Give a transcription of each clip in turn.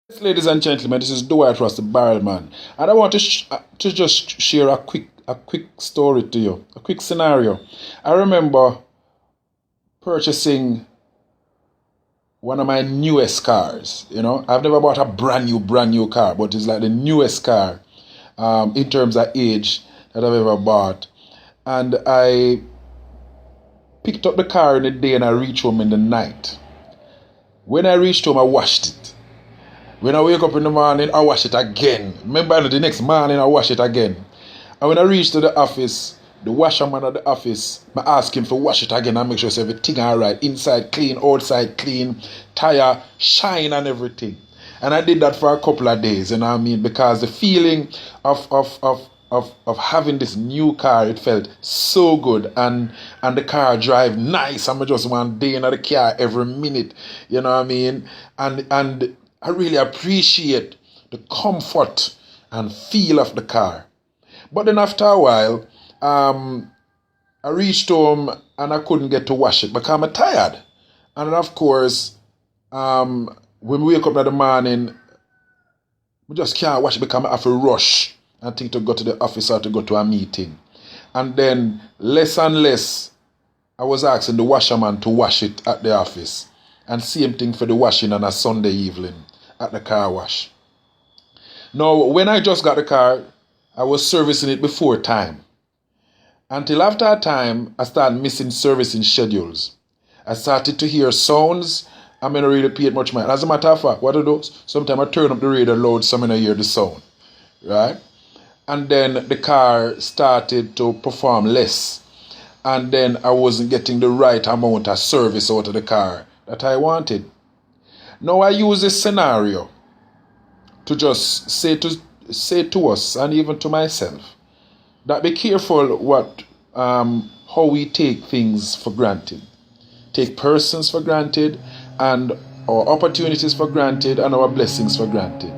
Yes, ladies and gentlemen, this is Dwight Ross, the Barrelman, and I want to just share a quick story to you, a quick scenario. I remember purchasing one of my newest cars. I've never bought a brand new car, but it's like the newest car in terms of age that I've ever bought. And I picked up the car in the day and I reached home in the night. When I reached home, I washed it. When I wake up in the morning, I wash it again. Remember, the next morning, I wash it again. And when I reach to the office, the washerman at the office, I ask him to wash it again and make sure everything alright. Inside clean, outside clean, tire shine and everything. And I did that for a couple of days, because the feeling of having this new car, it felt so good, and the car drive nice. I'm just one day in the car every minute, and I really appreciate the comfort and feel of the car. But then after a while, I reached home and I couldn't get to wash it because I'm tired. And then of course, when we wake up in the morning, we just can't wash it because I have to rush and think to go to the office or to go to a meeting. And then less and less, I was asking the washerman to wash it at the office. And same thing for the washing on a Sunday evening at the car wash. Now, when I just got the car, I was servicing it before time. Until after a time, I started missing servicing schedules. I started to hear sounds. I'm not really paying much mind. As a matter of fact, what I do, sometimes I turn up the radio loud so I don't hear the sound. Right? And then the car started to perform less. And then I wasn't getting the right amount of service out of the car that I wanted. Now I use this scenario to just say to us and even to myself that be careful how we take things for granted. Take persons for granted and our opportunities for granted and our blessings for granted.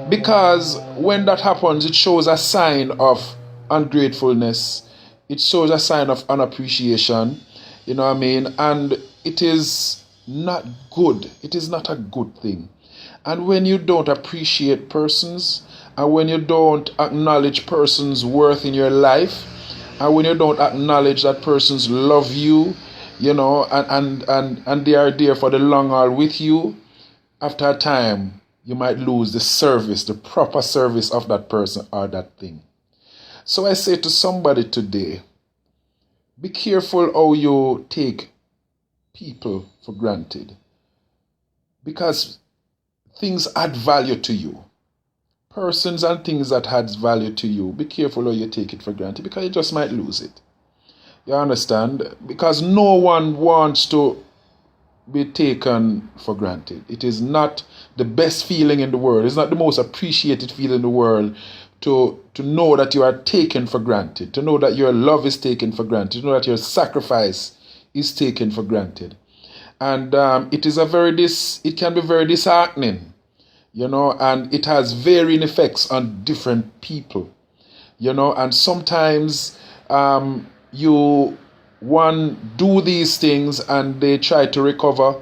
Because when that happens, it shows a sign of ungratefulness. It shows a sign of unappreciation. And it is not good. It is not a good thing. And when you don't appreciate persons, and when you don't acknowledge persons' worth in your life, and when you don't acknowledge that persons love you, and they are there for the long haul with you, after a time, you might lose the proper service of that person or that thing. So I say to somebody today, be careful how you take people for granted, because things add value to you. Persons and things that adds value to you, be careful how you take it for granted, because you just might lose it. You understand? Because no one wants to be taken for granted. It is not the best feeling in the world. It's not the most appreciated feeling in the world to know that you are taken for granted, to know that your love is taken for granted, to know that your sacrifice is taken for granted. And it can be very disheartening, and it has varying effects on different people, and sometimes one do these things and they try to recover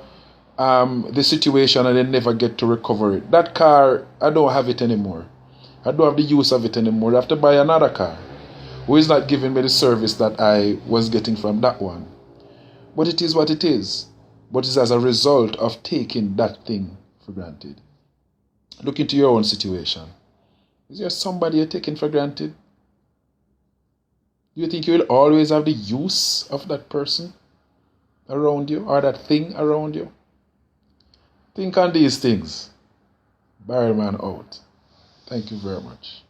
the situation and they never get to recover it. That car, I don't have it anymore. I don't have the use of it anymore. I have to buy another car who is not giving me the service that I was getting from that one. But it is what it is. But it's as a result of taking that thing for granted. Look into your own situation. Is there somebody you're taking for granted? Do you think you will always have the use of that person around you or that thing around you? Think on these things. Barrelman out. Thank you very much.